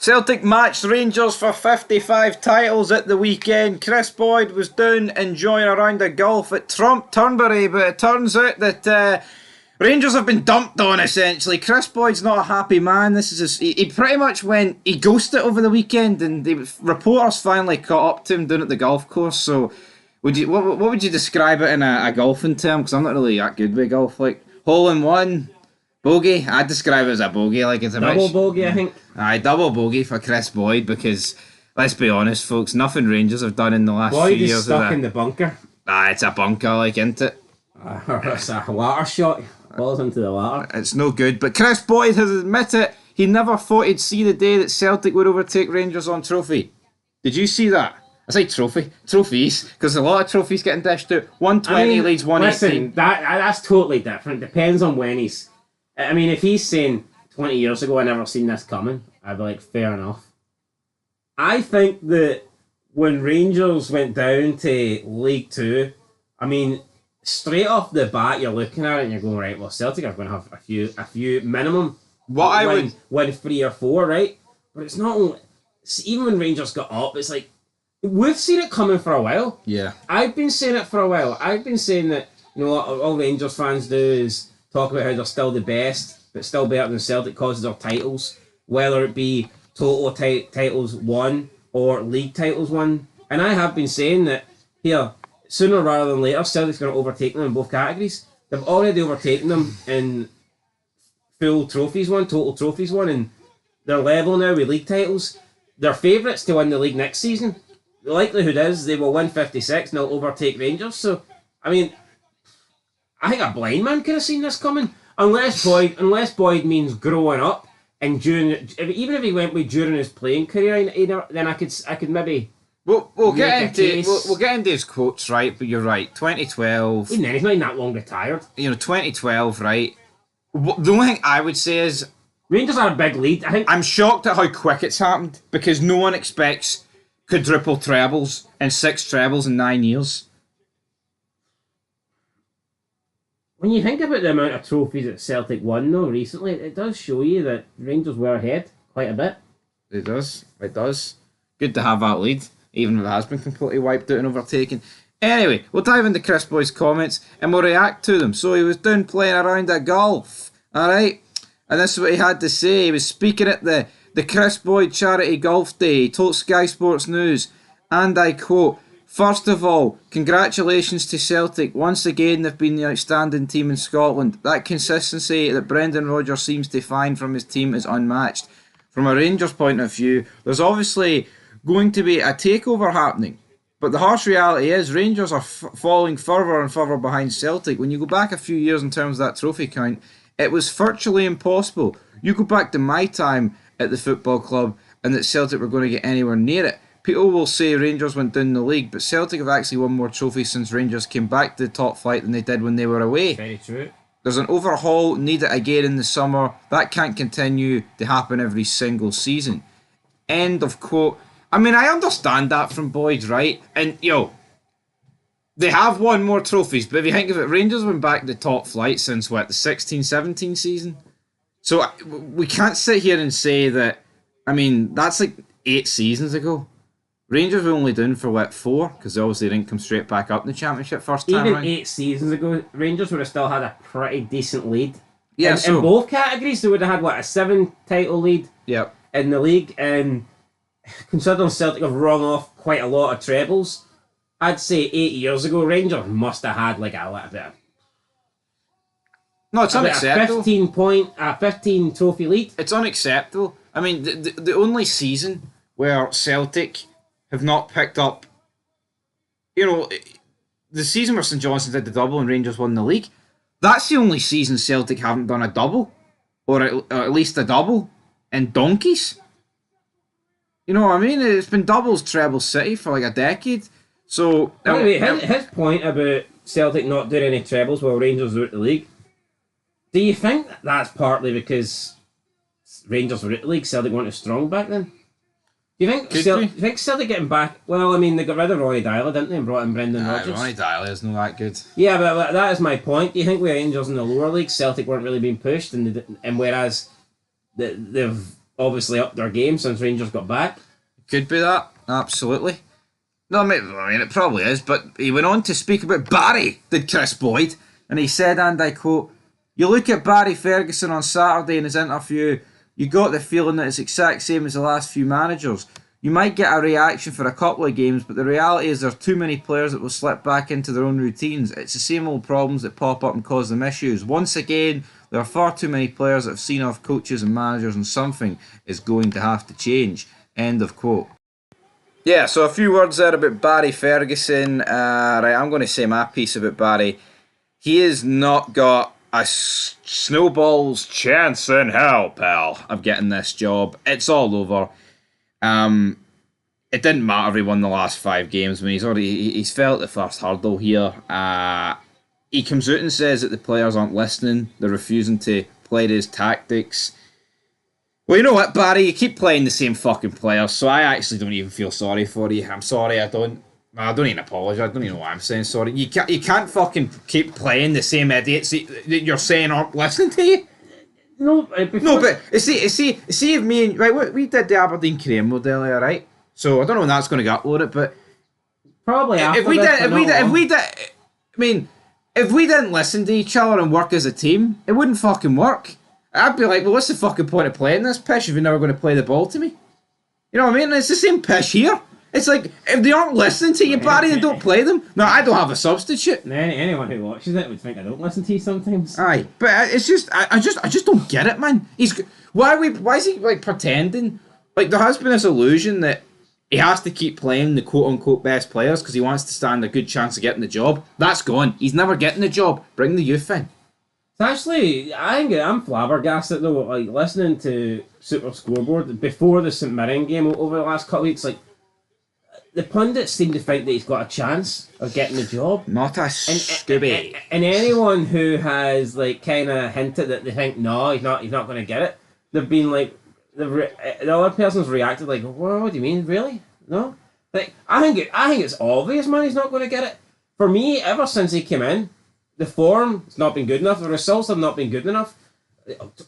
Celtic matched Rangers for 55 titles at the weekend. Kris Boyd was down enjoying a round of golf at Turnberry, but it turns out that Rangers have been dumped on, essentially. Kris Boyd's not a happy man. He pretty much he ghosted over the weekend, and the reporters finally caught up to him down at the golf course. So, what would you describe it in a golfing term? Because I'm not really that good with golf. Like, hole in one, bogey. I'd describe it as a bogey. Like, it's a double bogey, I think. Aye, double bogey for Kris Boyd, because let's be honest, folks, nothing Rangers have done in the last Boyd few years. Is stuck in the bunker. It's a bunker, like, isn't it? It's a water shot. Falls into the water. It's no good. But Kris Boyd has admitted he never thought he'd see the day that Celtic would overtake Rangers on trophy. Did you see that? I say trophies, because a lot of trophies getting dished out. 120 leads 118. Listen, that's totally different. Depends on when he's. I mean, if he's saying 20 years ago I never seen this coming, I'd be like, fair enough. I think that when Rangers went down to League Two, I mean, straight off the bat you're looking at it and you're going, right, well, Celtic are going to have a few minimum. Win 3 or 4, right? But it's not. Even when Rangers got up, it's like we've seen it coming for a while. Yeah, I've been saying it for a while. I've been saying that, you know, what all Rangers fans do is talk about how they're still the best, but still better than Celtic causes their titles, whether it be total titles won or league titles won. And I have been saying that here, sooner rather than later, Celtic's going to overtake them in both categories. They've already overtaken them in full trophies won, total trophies won, and they're level now with league titles. They're favourites to win the league next season. The likelihood is they will win 56 and they'll overtake Rangers. So, I mean, I think a blind man could have seen this coming. Unless Boyd means growing up, and even if he went with during his playing career, then I could maybe. We'll get into his quotes, right? But you're right. 2012. Even then, he's not even that long retired. 2012, right? The only thing I would say is Rangers are a big lead. I think I'm shocked at how quick it's happened, because no one expects quadruple trebles and 6 trebles in 9 years. When you think about the amount of trophies that Celtic won, though, recently, it does show you that Rangers were ahead quite a bit. It does. Good to have that lead, even if it has been completely wiped out and overtaken. Anyway, we'll dive into Kris Boyd's comments and we'll react to them. So he was down playing around at golf, alright? And this is what he had to say. He was speaking at the Kris Boyd Charity Golf Day. He told Sky Sports News, and I quote, "First of all, congratulations to Celtic. Once again, they've been the outstanding team in Scotland. That consistency that Brendan Rodgers seems to find from his team is unmatched. From a Rangers point of view, there's obviously going to be a takeover happening. But the harsh reality is Rangers are falling further and further behind Celtic. When you go back a few years in terms of that trophy count, it was virtually impossible. You go back to my time at the football club and that Celtic were going to get anywhere near it. People will say Rangers went down the league, but Celtic have actually won more trophies since Rangers came back to the top flight than they did when they were away. Very true. There's an overhaul needed again in the summer. That can't continue to happen every single season." End of quote. I mean, I understand that from Boyd, right? And, they have won more trophies, but if you think of it, Rangers went back to the top flight since, the 16-17 season? So we can't sit here and say that, that's like 8 seasons ago. Rangers were only down for, 4? Because they obviously didn't come straight back up in the Championship first time Even around. 8 seasons ago, Rangers would have still had a pretty decent lead. Yeah, in both categories, they would have had, a 7-title lead in the league. And considering Celtic have rung off quite a lot of trebles, I'd say 8 years ago, Rangers must have had, a little bit of... No, it's unacceptable. A 15 trophy lead. It's unacceptable. I mean, the only season where Celtic have not picked up, the season where St Johnstone did the double and Rangers won the league, that's the only season Celtic haven't done a double, or at least a double, in donkeys. You know what I mean? It's been doubles treble city for a decade. So anyway, his point about Celtic not doing any trebles while Rangers were at the league, do you think that's partly because Rangers were at the league, Celtic weren't as strong back then? Do you think Celtic getting back? Well, they got rid of Ronnie Dyler, didn't they, and brought in Brendan Rodgers? Ronnie Dyler's not that good. Yeah, but that is my point. Do you think with Rangers in the lower league, Celtic weren't really being pushed, and whereas they've obviously upped their game since Rangers got back. Could be that, absolutely. No, I mean, it probably is, but he went on to speak about Barry, did Kris Boyd, and he said, and I quote, "You look at Barry Ferguson on Saturday in his interview, you got the feeling that it's the exact same as the last few managers. You might get a reaction for a couple of games, but the reality is there are too many players that will slip back into their own routines. It's the same old problems that pop up and cause them issues. Once again, there are far too many players that have seen off coaches and managers, and something is going to have to change." End of quote. Yeah, so a few words there about Barry Ferguson. Right, I'm going to say my piece about Barry. He has not got a snowball's chance in hell, pal, of getting this job. It's all over. It didn't matter if he won the last 5 games. I mean, he's fell at the first hurdle here. He comes out and says that the players aren't listening. They're refusing to play his tactics. Well, you know what, Barry? You keep playing the same fucking players, so I actually don't even feel sorry for you. I'm sorry, I don't even apologise. I don't even know why I'm saying sorry. You can't fucking keep playing the same idiots that you're saying aren't listening to you. No, but see if me and right, we did the Aberdeen Crane mode earlier, right? So I don't know when that's going to get uploaded, but probably after if we didn't listen to each other and work as a team, it wouldn't fucking work. I'd be like, well, what's the fucking point of playing this pish if you're never going to play the ball to me? You know what I mean? It's the same pish here. It's like, if they aren't listening to you, Barry, then don't play them. No, I don't have a substitute. Anyone who watches it would think I don't listen to you sometimes. Aye, but it's just, I just don't get it, man. Why is he like pretending? Like, there has been this illusion that he has to keep playing the quote-unquote best players because he wants to stand a good chance of getting the job. That's gone. He's never getting the job. Bring the youth in. Actually, I'm flabbergasted though, like listening to Super Scoreboard before the St Mirren game over the last couple of weeks, like the pundits seem to think that he's got a chance of getting the job. Not a Scooby. And anyone who has like kind of hinted that they think no, he's not going to get it, they've been like the other person's reacted like, well, what do you mean, really? No, like I think it's obvious, man, he's not going to get it. For me, ever since he came in, the form has not been good enough. The results have not been good enough.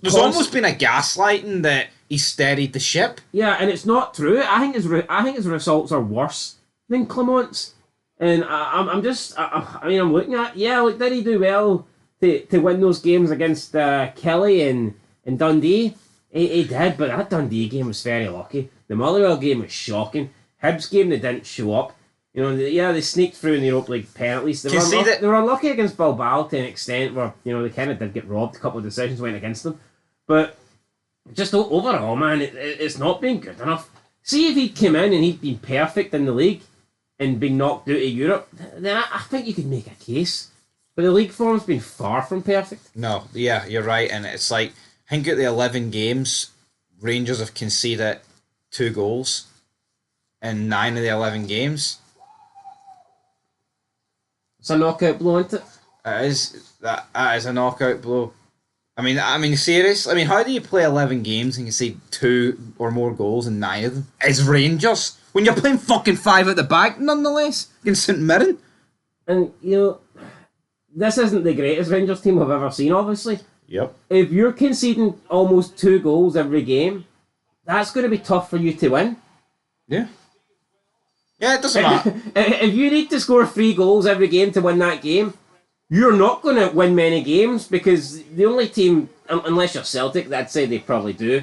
There's almost been a gaslighting that he steadied the ship. Yeah, and it's not true. I think his results are worse than Clement's. And I'm looking at, like, did he do well to win those games against Kelly and Dundee? He did, but that Dundee game was very lucky. The Motherwell game was shocking. Hibs game, they didn't show up. You know, they sneaked through in the Europa League penalties. They were unlucky against Bilbao to an extent where, you know, they kind of did get robbed. A couple of decisions went against them. But just overall, man, it's not been good enough. See if he'd come in and he'd been perfect in the league and been knocked out of Europe, then I think you could make a case. But the league form's been far from perfect. No, yeah, you're right. And it's like, I think out the 11 games, Rangers have conceded 2 goals in 9 of the 11 games. It's a knockout blow, isn't it? It is. That is a knockout blow. I mean, serious. I mean, how do you play 11 games and you see 2 or more goals in 9 of them? It's Rangers. When you're playing fucking 5 at the back, nonetheless, against St Mirren. And, you know, this isn't the greatest Rangers team I've ever seen, obviously. Yep. If you're conceding almost 2 goals every game, that's going to be tough for you to win. Yeah. Yeah, it doesn't matter. If you need to score 3 goals every game to win that game, you're not going to win many games because the only team, unless you're Celtic, I'd say they probably do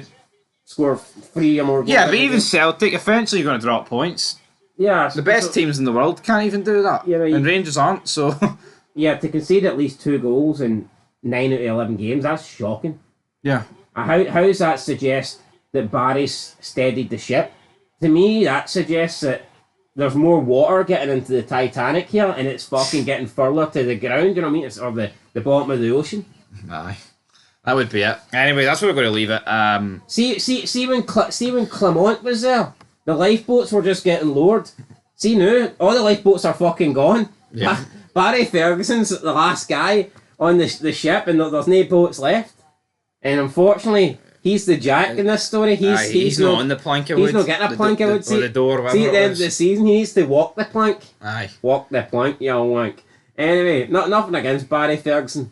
score 3 or more goals. Yeah, but even Celtic, eventually you're going to drop points. Yeah. The best teams in the world can't even do that. Yeah, and Rangers aren't, so... Yeah, to concede at least 2 goals in 9 out of 11 games, that's shocking. Yeah. How does that suggest that Barry's steadied the ship? To me, that suggests that there's more water getting into the Titanic here, and it's fucking getting further to the ground, you know what I mean? Or the bottom of the ocean. Aye. That would be it. Anyway, that's where we're going to leave it. See when Clement was there, the lifeboats were just getting lowered. See now, all the lifeboats are fucking gone. Yeah. Barry Ferguson's the last guy on the ship, and there's no boats left. And unfortunately, he's the jack in this story. He's not on the plank of wood. He's not getting a plank of wood. Or the door, see, at the end of the season, he needs to walk the plank. Aye. Walk the plank, you wank. Anyway, nothing against Barry Ferguson.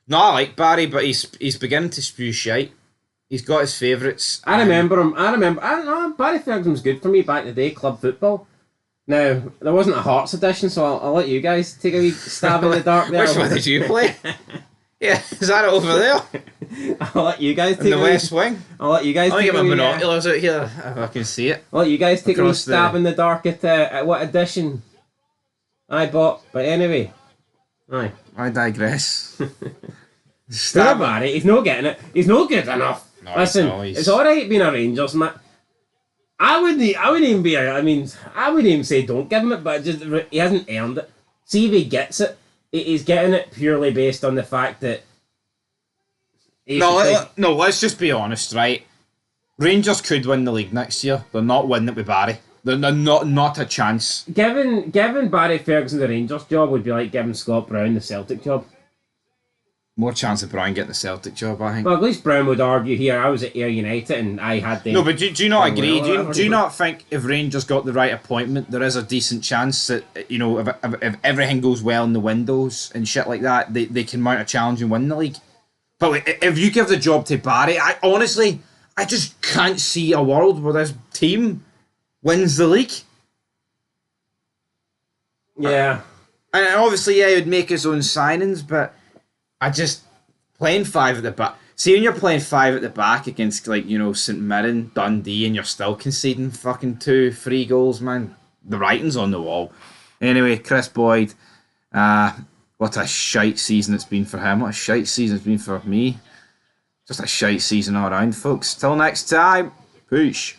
No, I like Barry, but he's beginning to spew shite. He's got his favourites. I remember him. I don't know. Barry Ferguson was good for me back in the day, club football. Now, there wasn't a Hearts edition, so I'll let you guys take a wee stab in the dark there. Which one did you play? Yeah, is that over there? I'll let you guys take in the West Wing. I'll let you guys I'll take get my binoculars out here if I can see it. I'll let you guys take a wee stab in the dark at what edition I bought. But anyway, aye. I digress. Stab at it. He's not getting it. He's not good enough. No, Listen, it's all right being a Rangers man. I wouldn't even be. I wouldn't even say don't give him it, but just he hasn't earned it. See if he gets it. He's getting it purely based on the fact that. No. Let's just be honest, right? Rangers could win the league next year. They're not winning it with Barry. They're not a chance. Giving Barry Ferguson the Rangers job would be like giving Scott Brown the Celtic job. More chance of Brian getting the Celtic job, I think. Well, at least Brown would argue here. I was at Ayr United and I had the. No, but do you not agree? Do you not think if Rangers got the right appointment, there is a decent chance that if everything goes well in the windows and shit like that, they can mount a challenge and win the league? But if you give the job to Barry, I just can't see a world where this team wins the league. Yeah. And obviously, he would make his own signings, but I just playing five at the back. See, when you're playing five at the back against St Mirren, Dundee, and you're still conceding fucking 2-3 goals, man. The writing's on the wall. Anyway, Kris Boyd, what a shite season it's been for him. What a shite season it's been for me. Just a shite season all around, folks. Till next time, peace.